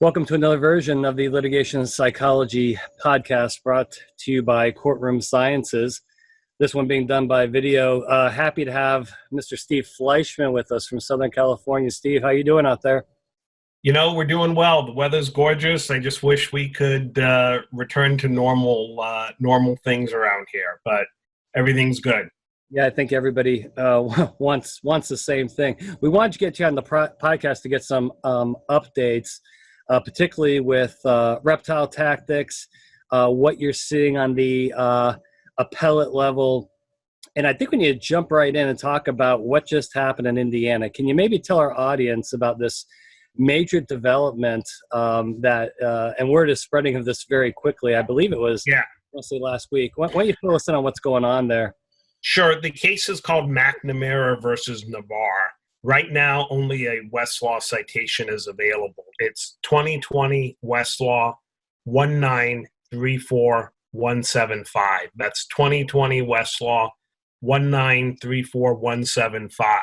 Welcome to another version of the Litigation Psychology Podcast brought to you by Courtroom Sciences. This one being done by video. Happy to have Mr. Steve Fleishman with us from Southern California. Steve, how you doing out there? You know, we're doing well. The weather's gorgeous. I just wish we could return to normal things around here, but everything's good. Yeah, I think everybody wants the same thing. We wanted to get you on the podcast to get some updates, particularly with Reptile tactics, what you're seeing on the appellate level. And I think we need to jump right in and talk about what just happened in Indiana. Can you maybe tell our audience about this major development and word is spreading of this very quickly? I believe it was mostly last week. Why don't you fill us in on what's going on there? Sure. The case is called McNamara versus Navarre. Right now, only a Westlaw citation is available. It's 2020 Westlaw 1934175. That's 2020 Westlaw 1934175.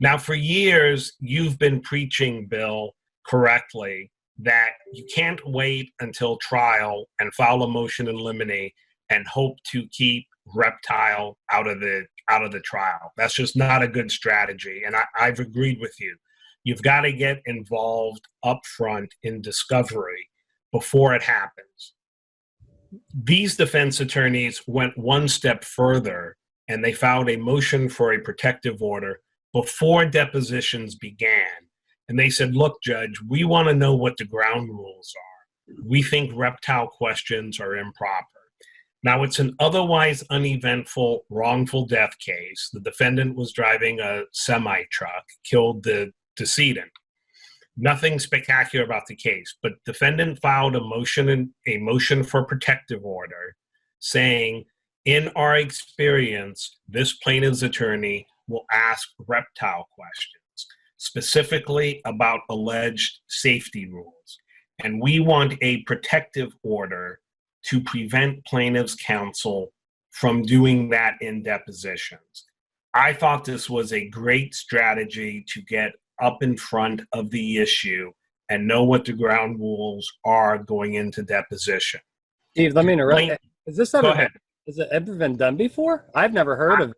Now, for years, you've been preaching, Bill, correctly, that you can't wait until trial and file a motion in limine and hope to keep Reptile out of the trial. That's just not a good strategy, and I've agreed with you. You've got to get involved up front in discovery before it happens. These defense attorneys went one step further, and they filed a motion for a protective order before depositions began. And they said, look, Judge, we want to know what the ground rules are. We think Reptile questions are improper. Now, it's an otherwise uneventful wrongful death case. The defendant was driving a semi-truck, killed the decedent. Nothing spectacular about the case, but defendant filed a motion for protective order saying, in our experience, this plaintiff's attorney will ask Reptile questions, specifically about alleged safety rules. And we want a protective order to prevent plaintiff's counsel from doing that in depositions. I thought this was a great strategy to get up in front of the issue and know what the ground rules are going into deposition. Steve, let me interrupt. Has it ever been done before? I've never heard of it.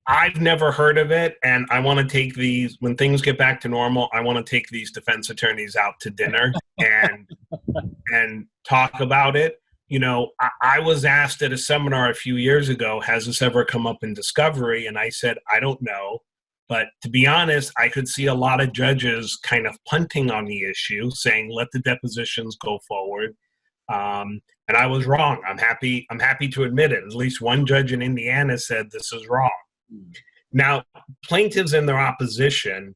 I've never heard of it, and I want to take these, when things get back to normal, I want to take these defense attorneys out to dinner and talk about it. You know, I was asked at a seminar a few years ago, has this ever come up in discovery? And I said, I don't know. But to be honest, I could see a lot of judges kind of punting on the issue, saying, let the depositions go forward. And I was wrong. I'm happy to admit it. At least one judge in Indiana said this is wrong. Now, plaintiffs in their opposition,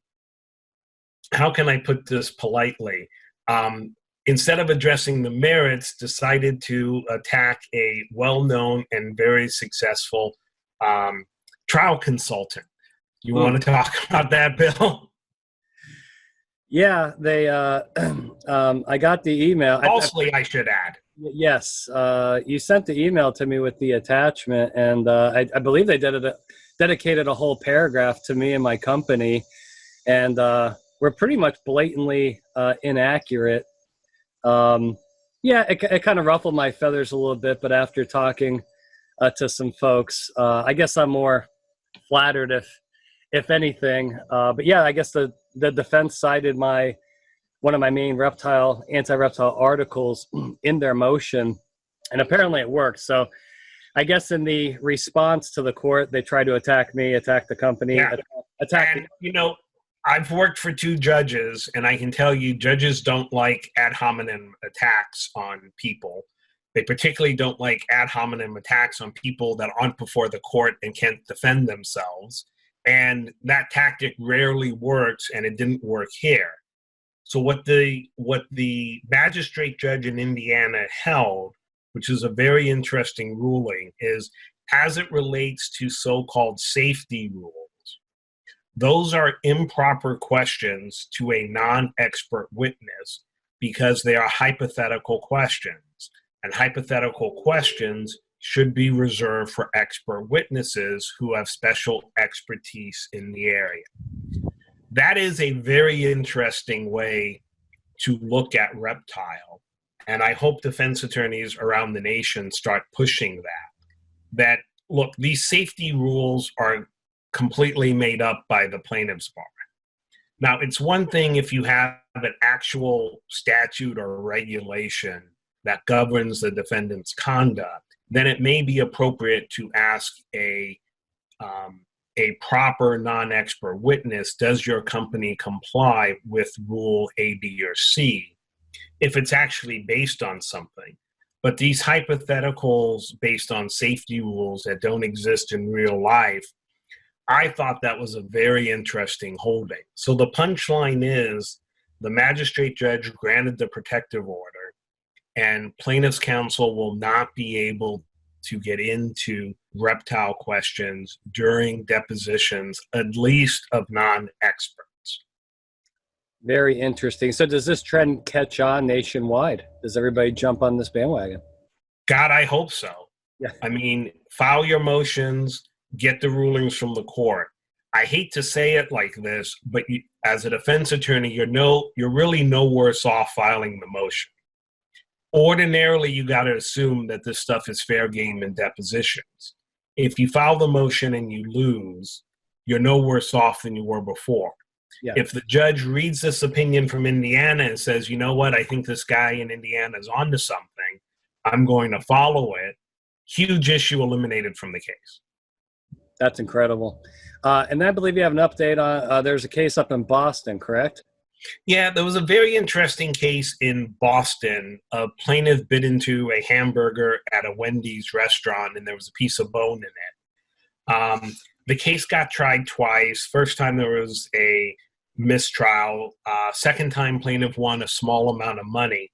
how can I put this politely? Instead of addressing the merits, decided to attack a well-known and very successful trial consultant. You want to talk about that, Bill? Yeah, they. I got the email. Falsely, I should add. Yes, you sent the email to me with the attachment, and I believe they dedicated a whole paragraph to me and my company, and we're pretty much blatantly inaccurate. It kind of ruffled my feathers a little bit, but after talking to some folks, I guess I'm more flattered if anything. But yeah, I guess the defense cited one of my main anti-reptile articles in their motion, and apparently it worked. So I guess in the response to the court, they tried to attack me, attack the company, You know, I've worked for two judges, and I can tell you judges don't like ad hominem attacks on people. They particularly don't like ad hominem attacks on people that aren't before the court and can't defend themselves. And that tactic rarely works, and it didn't work here. So what the magistrate judge in Indiana held, which is a very interesting ruling, is as it relates to so-called safety rules, those are improper questions to a non-expert witness because they are hypothetical questions. And hypothetical questions should be reserved for expert witnesses who have special expertise in the area. That is a very interesting way to look at Reptile. And I hope defense attorneys around the nation start pushing that, look, these safety rules are completely made up by the plaintiff's bar. Now, it's one thing if you have an actual statute or regulation that governs the defendant's conduct, then it may be appropriate to ask a proper non-expert witness, does your company comply with rule A, B, or C, if it's actually based on something. But these hypotheticals based on safety rules that don't exist in real life, I thought that was a very interesting holding. So the punchline is the magistrate judge granted the protective order, and plaintiff's counsel will not be able to get into Reptile questions during depositions, at least of non-experts. Very interesting. So does this trend catch on nationwide? Does everybody jump on this bandwagon? God, I hope so. Yeah. I mean, file your motions, get the rulings from the court. I hate to say it like this, but as a defense attorney, you're really no worse off filing the motion. Ordinarily, you got to assume that this stuff is fair game in depositions. If you file the motion and you lose, you're no worse off than you were before. Yeah. If the judge reads this opinion from Indiana and says, you know what, I think this guy in Indiana is onto something, I'm going to follow it, huge issue eliminated from the case. That's incredible. And I believe you have an update on, there's a case up in Boston, correct? Yeah, there was a very interesting case in Boston. A plaintiff bit into a hamburger at a Wendy's restaurant, and there was a piece of bone in it. The case got tried twice. First time there was a mistrial. Second time plaintiff won a small amount of money.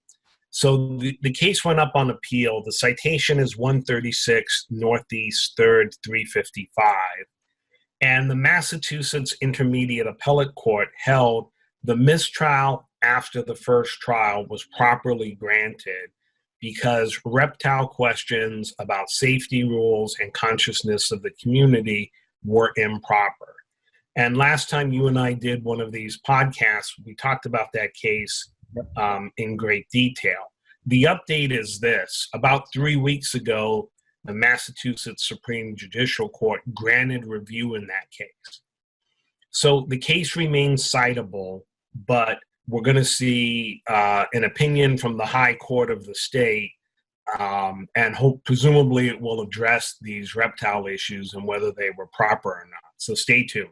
So the case went up on appeal. The citation is 136 Northeast 3rd 355. And the Massachusetts Intermediate Appellate Court held the mistrial after the first trial was properly granted because Reptile questions about safety rules and consciousness of the community were improper. And last time you and I did one of these podcasts, we talked about that case in great detail. The update is this. About 3 weeks ago, the Massachusetts Supreme Judicial Court granted review in that case. So the case remains citable, but we're going to see an opinion from the high court of the state, and presumably it will address these Reptile issues and whether they were proper or not. So stay tuned.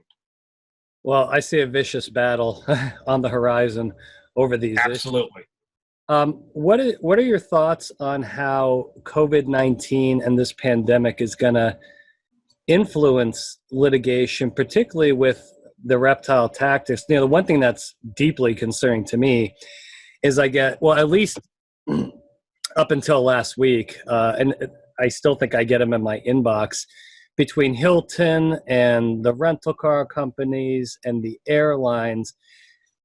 Well, I see a vicious battle on the horizon over these Absolutely. issues. What are your thoughts on how COVID-19 and this pandemic is going to influence litigation, particularly with the Reptile tactics? The one thing that's deeply concerning to me is at least up until last week, and I still think I get them in my inbox, between Hilton and the rental car companies and the airlines,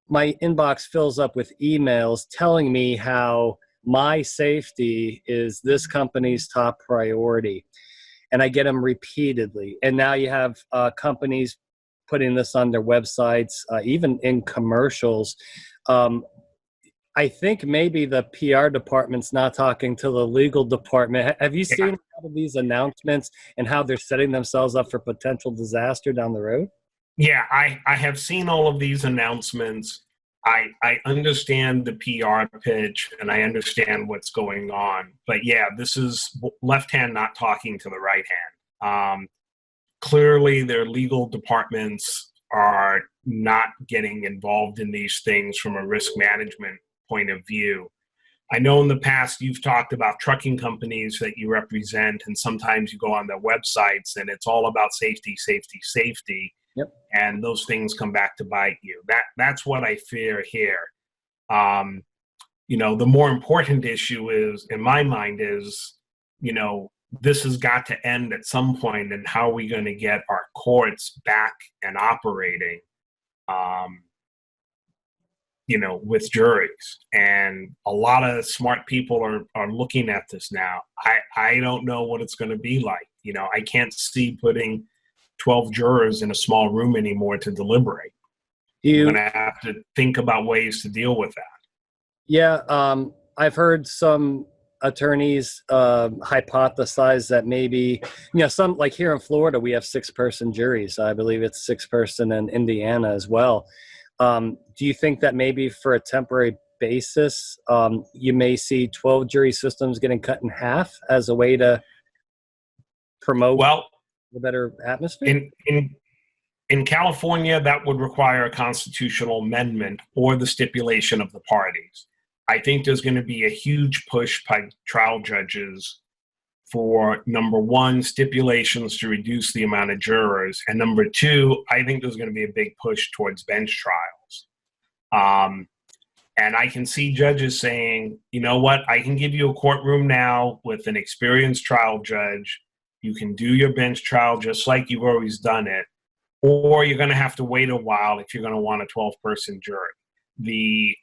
my inbox fills up with emails telling me how my safety is this company's top priority. And I get them repeatedly. And now you have companies putting this on their websites, even in commercials. I think maybe the PR department's not talking to the legal department. Have you seen all of these announcements and how they're setting themselves up for potential disaster down the road? Yeah, I have seen all of these announcements. I understand the PR pitch and I understand what's going on. But yeah, this is left hand not talking to the right hand. Clearly, their legal departments are not getting involved in these things from a risk management point of view. I know in the past you've talked about trucking companies that you represent, and sometimes you go on their websites and it's all about safety, safety, safety. Yep. And those things come back to bite you. That's what I fear here. The more important issue is, in my mind, is, this has got to end at some point, and how are we going to get our courts back and operating, with juries. And a lot of smart people are looking at this now. I don't know what it's going to be like. I can't see putting 12 jurors in a small room anymore to deliberate. You're going to have to think about ways to deal with that. Yeah, I've heard some attorneys hypothesize that maybe, some, like here in Florida, we have 6-person juries. I believe it's 6-person in Indiana as well. Do you think that maybe for a temporary basis, you may see 12 jury systems getting cut in half as a way to promote Well, a better atmosphere? in California, that would require a constitutional amendment or the stipulation of the parties. I think there's going to be a huge push by trial judges for, number one, stipulations to reduce the amount of jurors, and number two, I think there's going to be a big push towards bench trials. And I can see judges saying, you know what, I can give you a courtroom now with an experienced trial judge. You can do your bench trial just like you've always done it, or you're going to have to wait a while if you're going to want a 12-person jury. The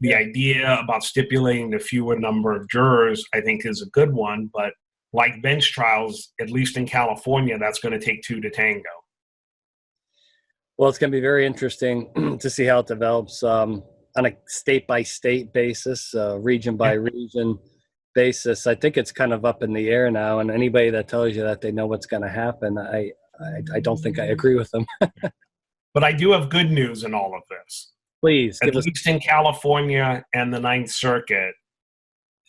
idea about stipulating the fewer number of jurors, I think, is a good one, but like bench trials, at least in California, that's going to take 2 to tango. Well, it's going to be very interesting to see how it develops on a state-by-state basis, region-by-region basis. I think it's kind of up in the air now, and anybody that tells you that they know what's going to happen, I don't think I agree with them. But I do have good news in all of this. Please, at least in California and the Ninth Circuit,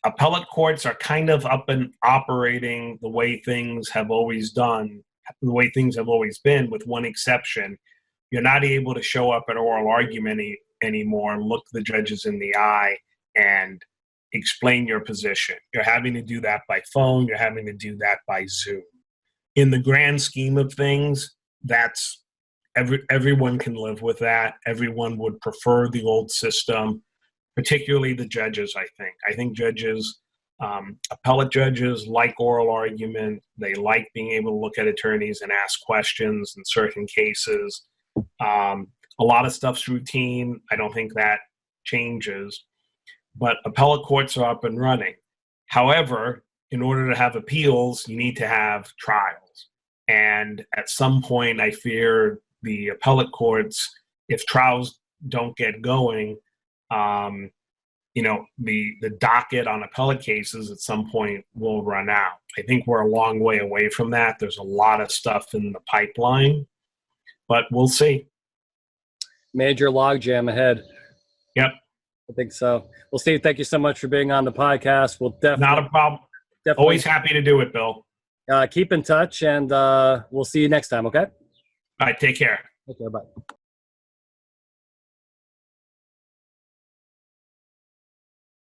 appellate courts are kind of up and operating the way things have always been, with one exception. You're not able to show up at oral argument anymore, look the judges in the eye, and explain your position. You're having to do that by phone. You're having to do that by Zoom. In the grand scheme of things, that's everyone can live with that. Everyone would prefer the old system, particularly the judges, I think. I think judges, appellate judges, like oral argument. They like being able to look at attorneys and ask questions in certain cases. A lot of stuff's routine. I don't think that changes. But appellate courts are up and running. However, in order to have appeals, you need to have trials. And at some point, I fear the appellate courts, if trials don't get going, the docket on appellate cases at some point will run out. I think we're a long way away from that. There's a lot of stuff in the pipeline, but we'll see. Major logjam ahead. Yep. I think so. Well, Steve, thank you so much for being on the podcast. We'll definitely. Not a problem. Always happy to do it, Bill. Keep in touch, and we'll see you next time, okay? All right, take care. Okay, bye.